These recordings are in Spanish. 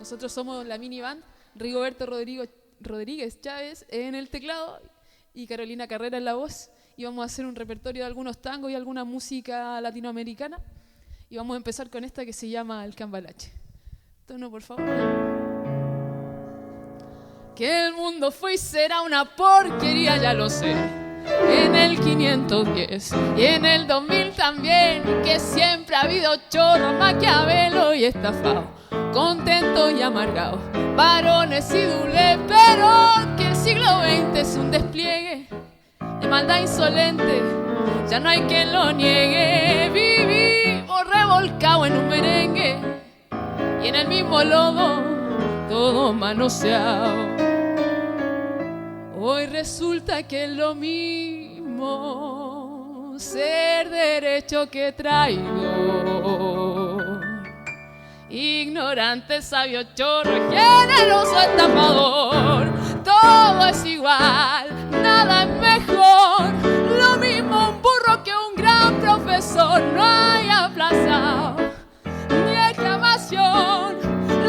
Nosotros somos la mini band, Rigoberto Rodríguez Chávez en el teclado y Carolina Carrera en la voz. Y vamos a hacer un repertorio de algunos tangos y alguna música latinoamericana. Y vamos a empezar con esta que se llama El Cambalache. Tono, por favor. Que el mundo fue y será una porquería, ya lo sé. En el 510 y en el 2000 también. Que siempre ha habido chorro, maquiavelo y estafado, contentos y amargados, varones y doble, pero que el siglo XX es un despliegue de maldad insolente, ya no hay quien lo niegue. Vivimos revolcados en un merengue y en el mismo lodo, todo manoseado. Hoy resulta que es lo mismo ser derecho que traidor, ignorante, sabio, chorro, generoso, estafador. Todo es igual, nada es mejor, lo mismo un burro que un gran profesor. No hay aplazado ni exclamación,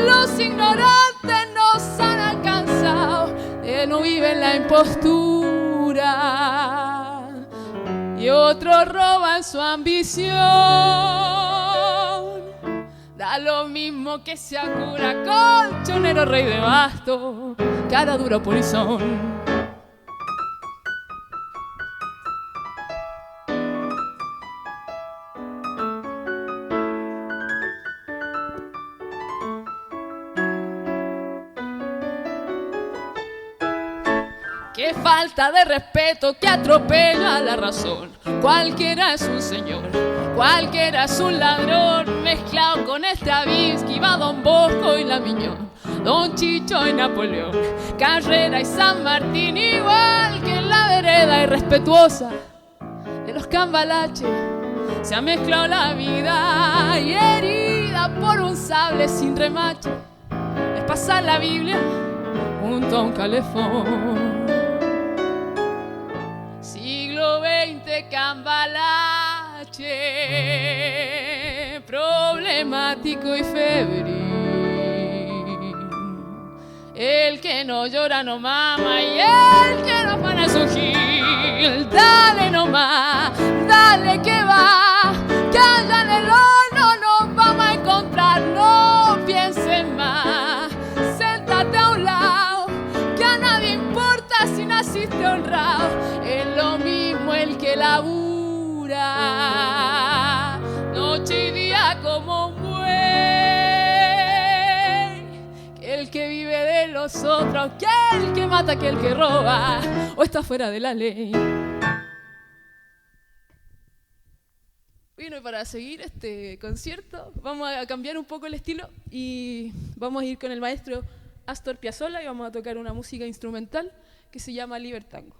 los ignorantes nos han alcanzado, no viven la impostura y otros roban su ambición. Da lo mismo que sea cura, colchonero, rey de basto, cara dura, polizón. Qué falta de respeto, qué atropello a la razón. Cualquiera es un señor, cualquiera es un ladrón, mezclado con Stravinsky va Don Bosco y la Miñón, Don Chicho y Napoleón, Carrera y San Martín, igual que en la vereda irrespetuosa de los cambalaches. Se ha mezclado la vida y herida por un sable sin remache. Es pasar la Biblia junto a un calefón. Siglo XX, cambalache, problemático y febril. El que no llora no mama y el que no afana es un gil. Dale nomás, dale que va, que allá en el horno nos vamos a encontrar. No pienses más, séntate a un lado, que a nadie importa si naciste honrado. Es lo mismo el que labura noche y día como un buey, que el que vive de los otros, que el que mata, que el que roba o está fuera de la ley. Bueno, y para seguir este concierto vamos a cambiar un poco el estilo y vamos a ir con el maestro Astor Piazzolla y vamos a tocar una música instrumental que se llama Libertango.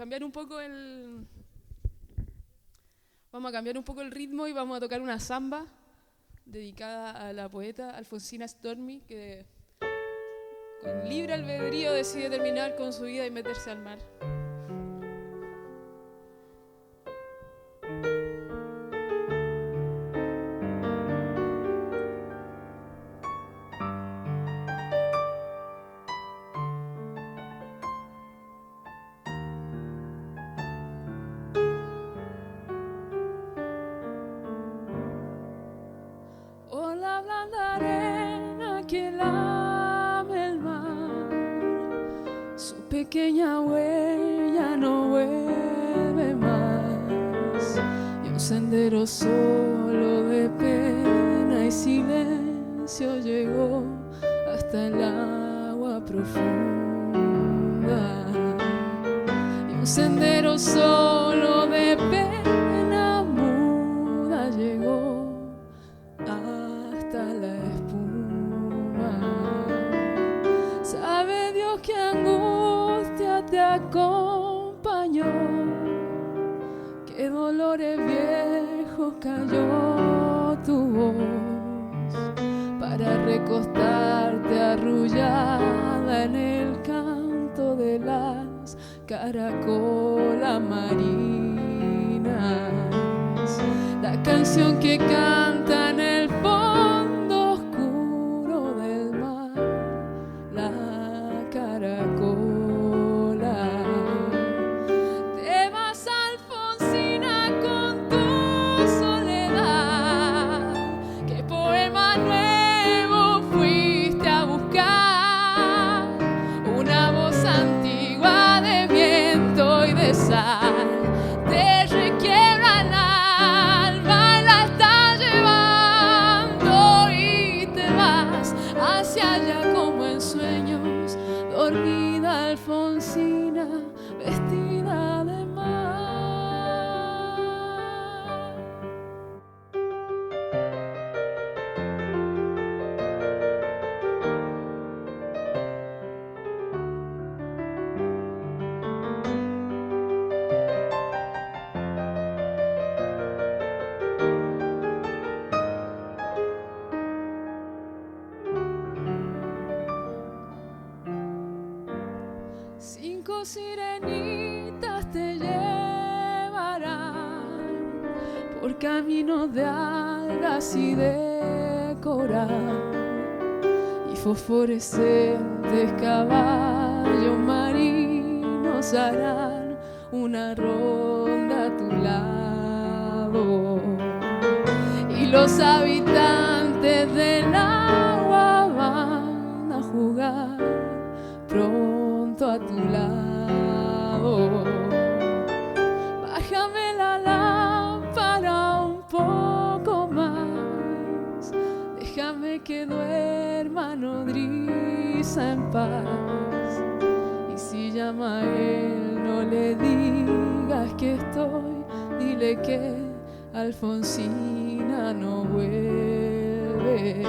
cambiar un poco el... Vamos a cambiar un poco el ritmo y vamos a tocar una samba dedicada a la poeta Alfonsina Stormy, que con libre albedrío decide terminar con su vida y meterse al mar. La blanda arena que lame el mar, su pequeña huella no vuelve más, y un sendero solo de pena y silencio llegó hasta el agua profunda, y un sendero solo de pena muda llegó la espuma. Sabe Dios que angustia te acompañó, qué dolores viejos cayó tu voz para recostarte arrullada en el canto de las caracolas marinas, la canción que canta en el fondo oscuro del mar, la caracola. Te vas, Alfonsina, con tu soledad, qué poema nuevo fuiste a buscar, una voz antigua de viento y de sal, te requiebra el alma y la estás llevando y te vas hacia allá como en sueños, dormida Alfonsina, vestida de mar. Cinco sirenitas te llevarán por caminos de algas y de coral, y fosforescentes caballos marinos harán una ronda a tu lado, y los habitantes del agua van a jugar pronto a tu lado. Bájame la lámpara un poco más, déjame que duerma nodriza en paz, y si llama a él no le digas que estoy, dile que Alfonsina no vuelve,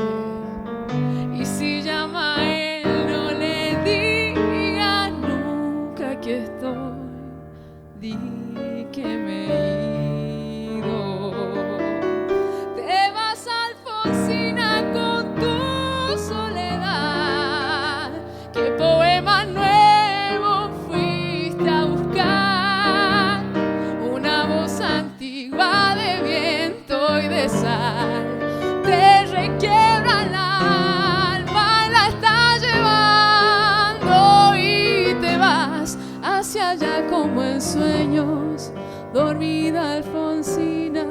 y si llama a él no le digas nunca que estoy, di que me he ido. Te vas, Alfonsina, con tu soledad, qué poema nuevo fuiste a buscar, una voz antigua de viento y de sal, te requiebra el alma y la estás llevando y te vas hacia allá como en sueños, dormida Alfonsina,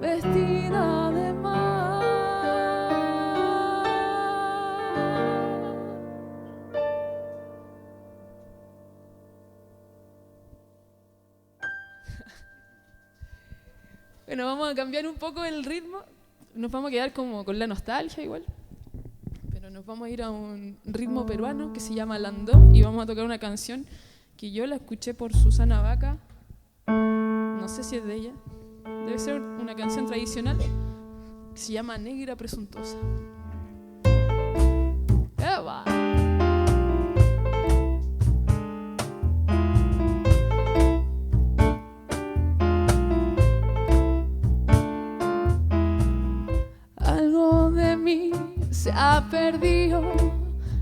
vestida de mar. Bueno, vamos a cambiar un poco el ritmo, nos vamos a quedar como con la nostalgia igual, pero nos vamos a ir a un ritmo peruano que se llama Landó, y vamos a tocar una canción que yo la escuché por Susana Vaca, no sé si es de ella, debe ser una canción tradicional que se llama Negra Presuntuosa. ¡Eva! se ha perdido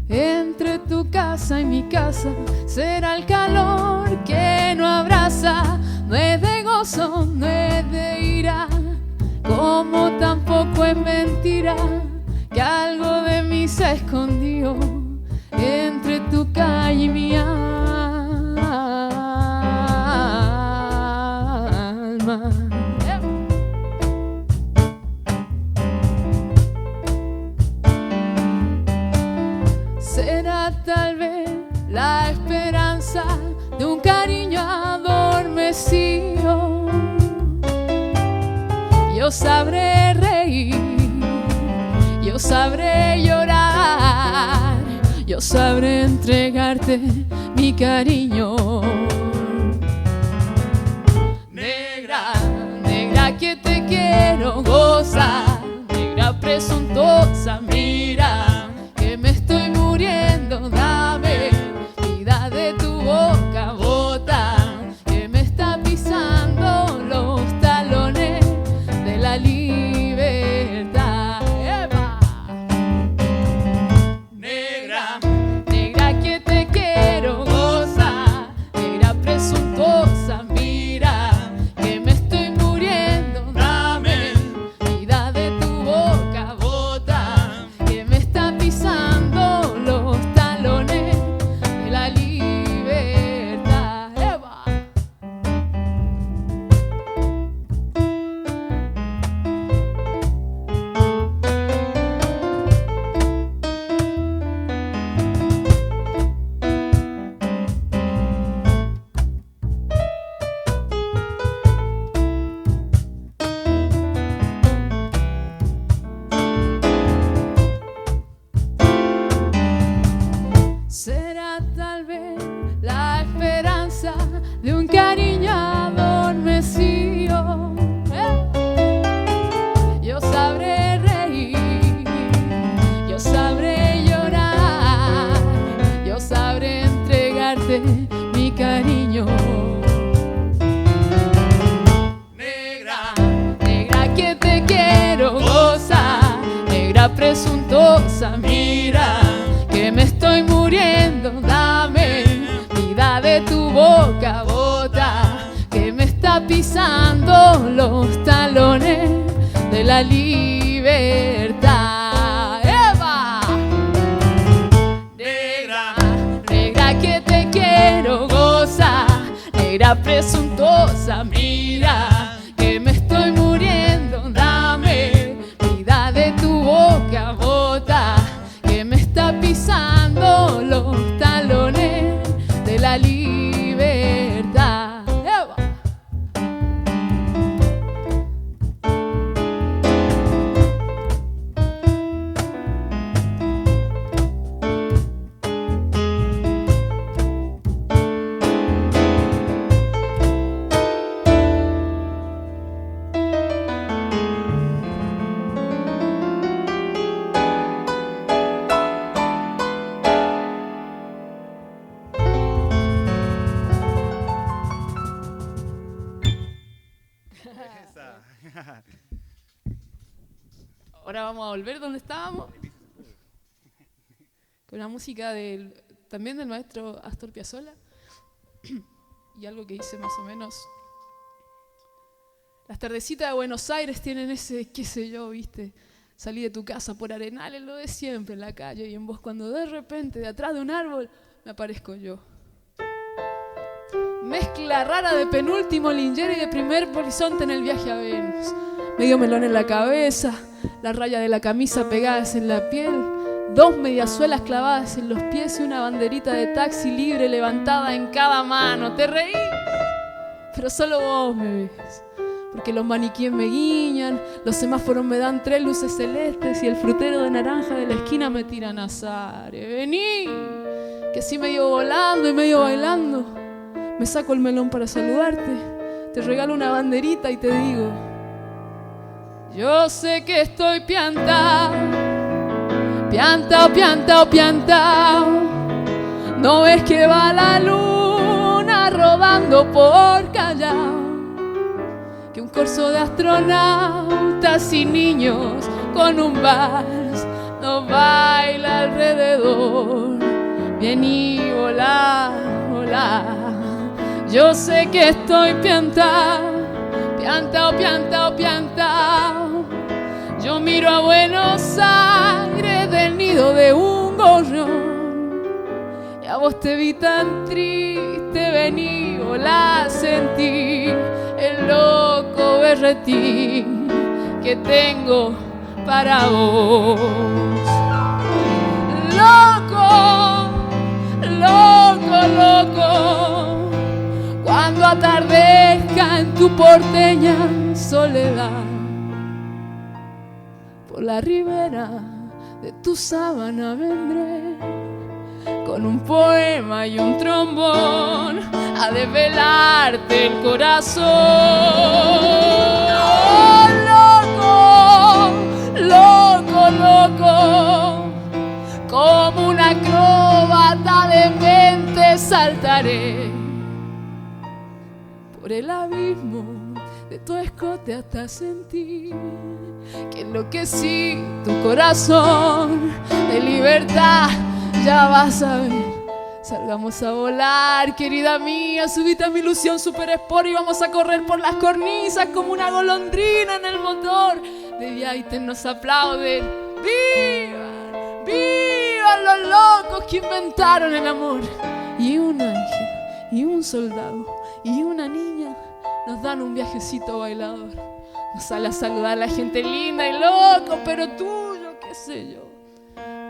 entre tu casa y mi casa. Será el calor que no abraza, no es de gozo, no es de ira, como tampoco es mentira que algo de mí se ha escondido entre tu calle y mi alma. Será tal vez la esperanza de un cariño adormecido. Yo sabré reír, yo sabré llorar, yo sabré entregarte mi cariño. Negra, negra que te quiero gozar, negra presuntuosa, mira que me estoy muriendo, dame vida de tu boca, bota que me está pisando los talones de la libertad. ¡Eva! Negra, negra que te quiero gozar, negra presuntuosa, mira que me estoy muriendo, dame vida de tu boca, bota que me está pisando los talones de la libertad. ¡Eva! Será tal vez la esperanza de un cariño adormecido. Yo sabré reír, yo sabré llorar, yo sabré entregarte mi cariño. Negra, negra que te quiero gozar, negra presuntuosa, mira que me estoy muriendo, dame vida de tu boca, bota que me está pisando los talones de la libertad. ¡Eva! Negra, negra que te quiero gozar, negra presuntuosa, mira que me estoy muriendo, dame vida de tu boca, bota que me está pisando los talones de la libertad. ¡Eva! Ahora vamos a volver donde estábamos, con la música también del maestro Astor Piazzolla, y algo que dice más o menos: las tardecitas de Buenos Aires tienen ese, qué sé yo, viste, salí de tu casa por Arenales, lo de siempre en la calle y en vos, cuando de repente de atrás de un árbol me aparezco yo. Mezcla rara de penúltimo Lingera y de primer polizonte en el viaje a Venus. Medio melón en la cabeza, la raya de la camisa pegadas en la piel, dos mediasuelas clavadas en los pies y una banderita de taxi libre levantada en cada mano. Te reí, pero solo vos me ves, porque los maniquíes me guiñan, los semáforos me dan 3 luces celestes y el frutero de naranja de la esquina me tiran azares. Vení, que así medio volando y medio bailando me saco el melón para saludarte, te regalo una banderita y te digo: yo sé que estoy piantao, piantao, piantao, piantao. No ves que va la luna rodando por Callao, que un corso de astronautas y niños con un vals nos baila alrededor. Vení, volá, volá. Yo sé que estoy piantao, piantao, piantao, piantao. Yo miro a Buenos Aires del nido de un gorrión. Y a vos te vi tan triste, vení, volá, sentí el loco berretín que tengo para vos. Loco, loco, loco, cuando atardezca en tu porteña soledad, por la ribera de tu sábana vendré, con un poema y un trombón a desvelarte el corazón. Loco, loco, loco, como un acróbata de mente saltaré por el abismo de tu escote hasta sentir que enloquecí tu corazón de libertad. Ya vas a ver, salgamos a volar, querida mía, subite a mi ilusión super sport y vamos a correr por las cornisas como una golondrina en el motor. De Viaite nos aplauden, ¡vivan! ¡Vivan los locos que inventaron el amor! Y un ángel, y un soldado, y una niña nos dan un viajecito bailador. Nos sale a saludar a la gente linda y loco, pero tuyo, qué sé yo.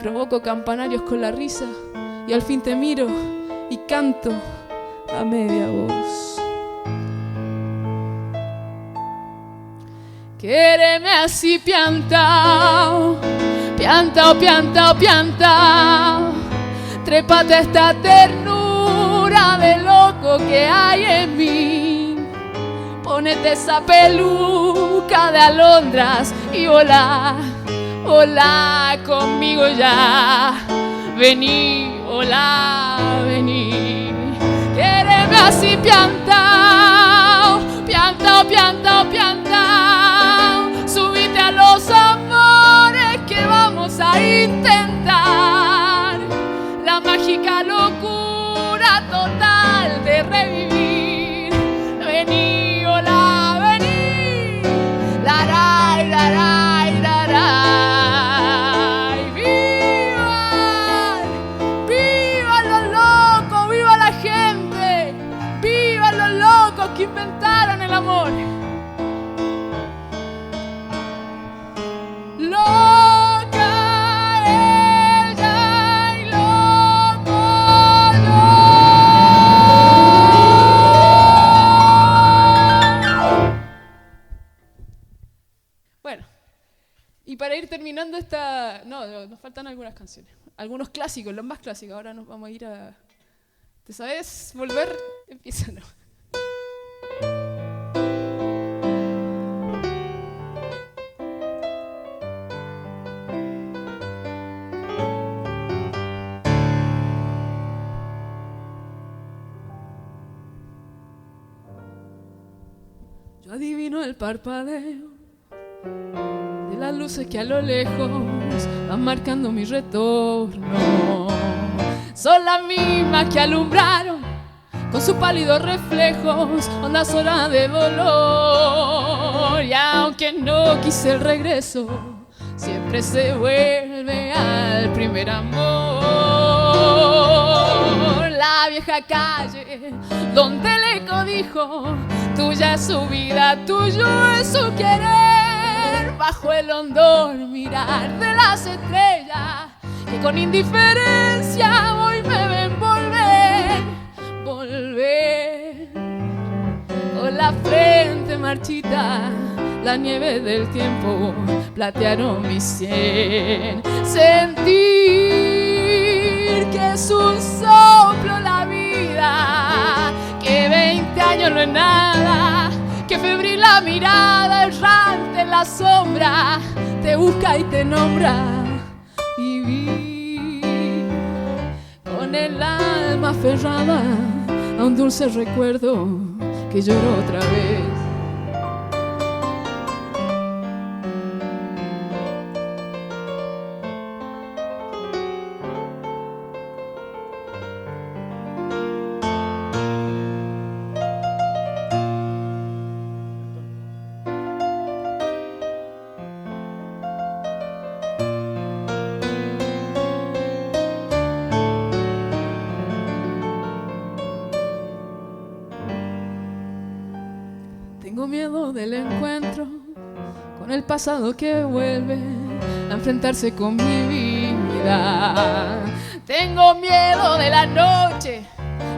Provoco campanarios con la risa y al fin te miro y canto a media voz. Quéreme así piantao, piantao, piantao, piantao. Trépate a esta ternura de loco que hay en mí. Ponete esa peluca de alondras y volá, volá conmigo ya. Vení, volá, vení. Quéreme así piantao, piantao, piantao, piantao. Subite a los amores que vamos a intentar. La mágica locura total de revivir. Vení, volá, vení. Laray, laray, laray. ¡Vivan! ¡Vivan los locos! ¡Viva la gente! ¡Vivan los locos que inventaron el amor! Loca ella y loco yo. Bueno, y para ir terminando esta... No, nos faltan algunas canciones. Algunos clásicos, los más clásicos. Ahora nos vamos a ir a... ¿Te sabes volver? Empieza, ¿no? Yo adivino el parpadeo de las luces que a lo lejos van marcando mi retorno. Son las mismas que alumbraron con sus pálidos reflejos hondas horas de dolor. Y aunque no quise el regreso, siempre se vuelve al primer amor. La vieja calle donde el eco dijo: tuya es su vida, tuyo es su querer. Bajo el hondo mirar de las estrellas que con indiferencia hoy me ven volver, volver. Con la frente marchita, la nieve del tiempo platearon mi sien. Sentir que es un soplo la vida, que 20 años no es nada, que febril la mirada errante en la sombra te busca y te nombra. Vivir con el alma aferrada a un dulce recuerdo que lloró otra vez. del encuentro con el pasado que vuelve a enfrentarse con mi vida. Tengo miedo de la noche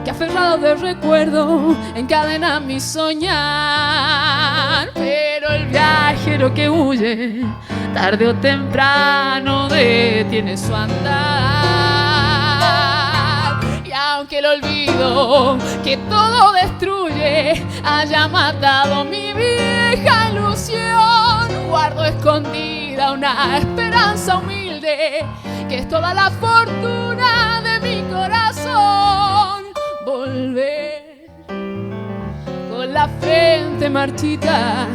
que aferrado de recuerdo encadena mi soñar. Pero el viajero que huye tarde o temprano detiene su andar. Y aunque el olvido que todo destruye haya matado mi vieja ilusión, guardo escondida una esperanza humilde que es toda la fortuna de mi corazón. Volver con la frente marchita,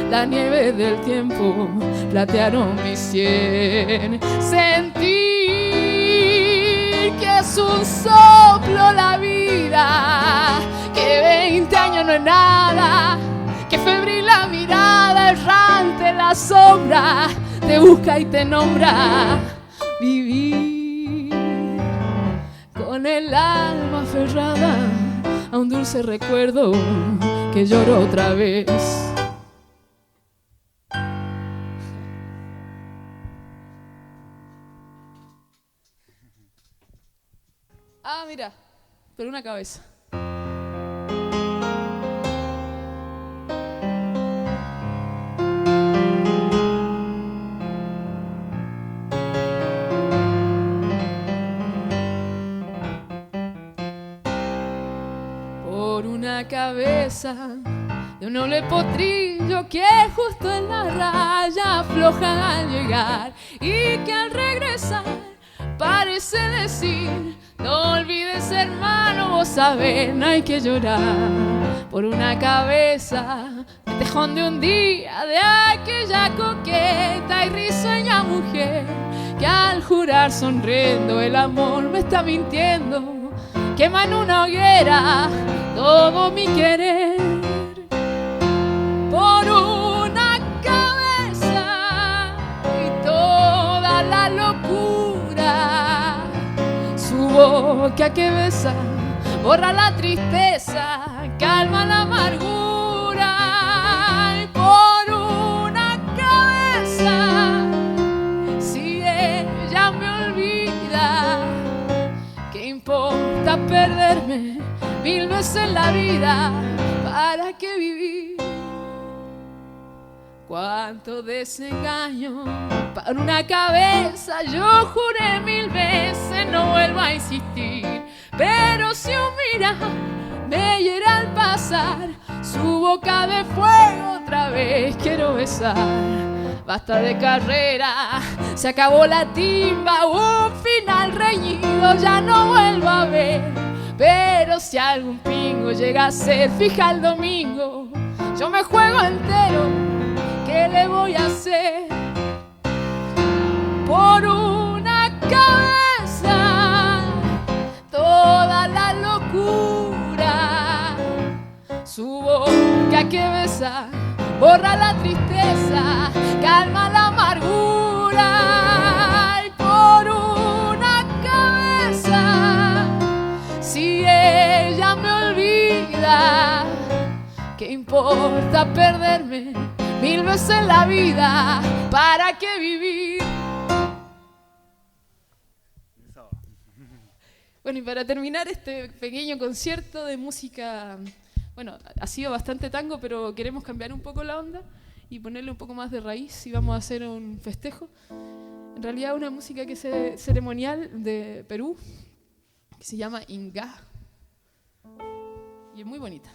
la nieve del tiempo platearon mi sien. Sentir que es un soplo la vida, que 20 años no es nada, que febril la mirada, errante la sombra, te busca y te nombra. Vivir con el alma aferrada a un dulce recuerdo que lloro otra vez. Ah, mira, pero una cabeza. Por una cabeza de un noble potrillo que justo en la raya afloja al llegar y que al regresar parece decir: no olvides, hermano, vos sabés, no hay que llorar. Por una cabeza de tejón de un día de aquella coqueta y risueña mujer que al jurar sonriendo el amor me está mintiendo, quema en una hoguera todo mi querer. Por una cabeza y toda la locura, su boca que besa borra la tristeza, calma la amargura. Y por una cabeza, si ella me olvida, ¿qué importa perderme 1000 veces en la vida? ¿Para qué vivir? Cuánto desengaño para una cabeza. Yo juré 1000 veces no vuelvo a insistir, pero si un mira me hiere al pasar, su boca de fuego otra vez quiero besar. Basta de carrera, se acabó la timba, un final reñido ya no vuelvo a ver. Pero si algún pingo llega a ser fija el domingo, yo me juego entero, ¿qué le voy a hacer? Por una cabeza, toda la locura, su boca que besa borra la tristeza, calma la amargura. Y por una cabeza, si ella me olvida, ¿qué importa perderme 1000 veces en la vida? ¿Para qué vivir? Bueno, y para terminar este pequeño concierto de música, bueno, ha sido bastante tango, pero queremos cambiar un poco la onda y ponerle un poco más de raíz y vamos a hacer un festejo. En realidad una música que es ceremonial de Perú, que se llama Ingá, y es muy bonita.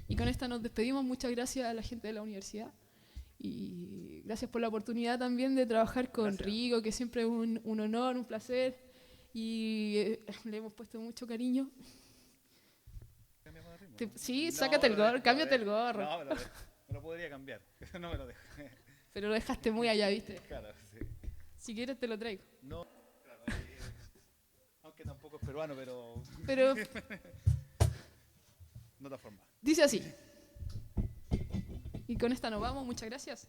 Y con esta nos despedimos. Muchas gracias a la gente de la universidad y gracias por la oportunidad también de trabajar con Rigo, que siempre es un honor, un placer, y le hemos puesto mucho cariño. Sí, sácate el gorro, cámbiate el gorro. No, me lo podría cambiar, no me lo dejo. Pero lo dejaste muy allá, ¿viste? Claro, sí. Si quieres te lo traigo. No, claro, aunque tampoco es peruano, pero no te forma. Dice así. Y con esta nos vamos, muchas gracias.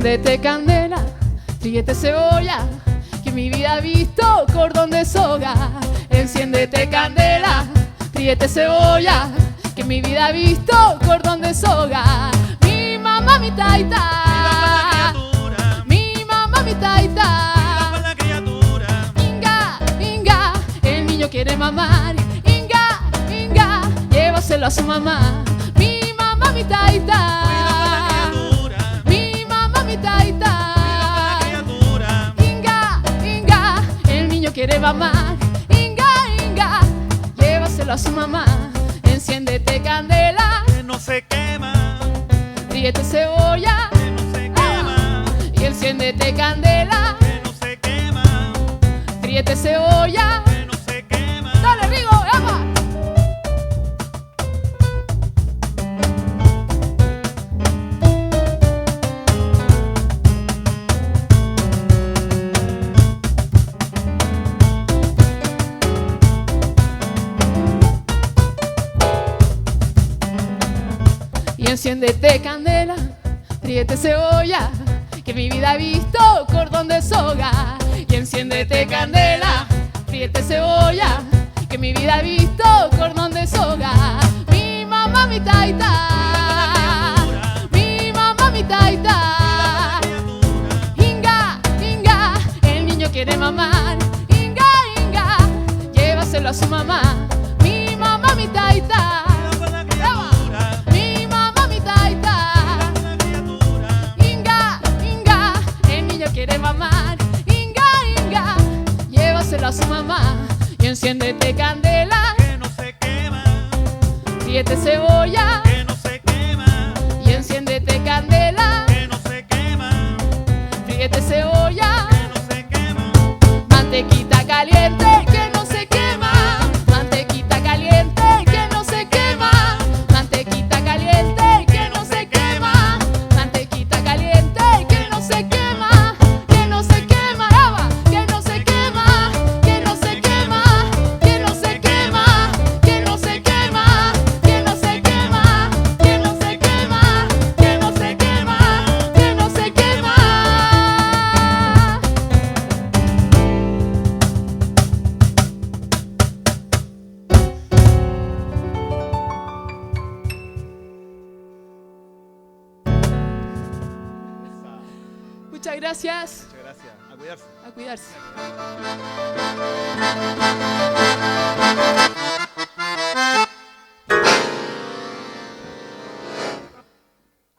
enciéndete candela, fríete cebolla, que mi vida ha visto cordón de soga. Enciéndete candela, fríete cebolla, que mi vida ha visto cordón de soga. Mi mamá, mi taita, mi mamá, mi taita. Inga, Inga, el niño quiere mamar. Inga, Inga, llévaselo a su mamá. Mi mamá, mi taita. Mi mamá, mi taita. Inga, Inga, el niño quiere mamar. Inga, Inga, llévaselo a su mamá. Enciéndete candela, que no se quema, fríete cebolla, que no se quema, y enciéndete candela, que no se quema, fríete cebolla. que no se quema. Dale, Rigo, ¡apa! Y enciéndete candela, fríete cebolla, que mi vida ha visto cordón de soga. Y enciéndete candela, fríete cebolla, que mi vida ha visto cordón de soga. Mi mamá, mi taita, mi mamá, mi taita. Inga, Inga, el niño quiere mamar. Inga, Inga, llévaselo a su mamá. Mi mamá, mi taita. Mi mamá, mi taita. Inga, Inga, el niño quiere mamar. Inga, Inga, llévaselo a su mamá. Y enciéndete candela, Que no se quema, fríete cebolla. que no se quema, Y enciéndete candela, que no se quema, fríete cebolla. que no se quema. Mantequita caliente que no se quema. Mantequita caliente que no se quema. Mantequita caliente que no se quema. Mantequita caliente que no se quema. Que no se quema, Ava, que no se quema. Que no se quema, que no se quema. Que no se quema, que no se quema. Que no se quema, que no se quema. Que no se quema. Muchas gracias. Muchas gracias. A cuidarse. A cuidarse.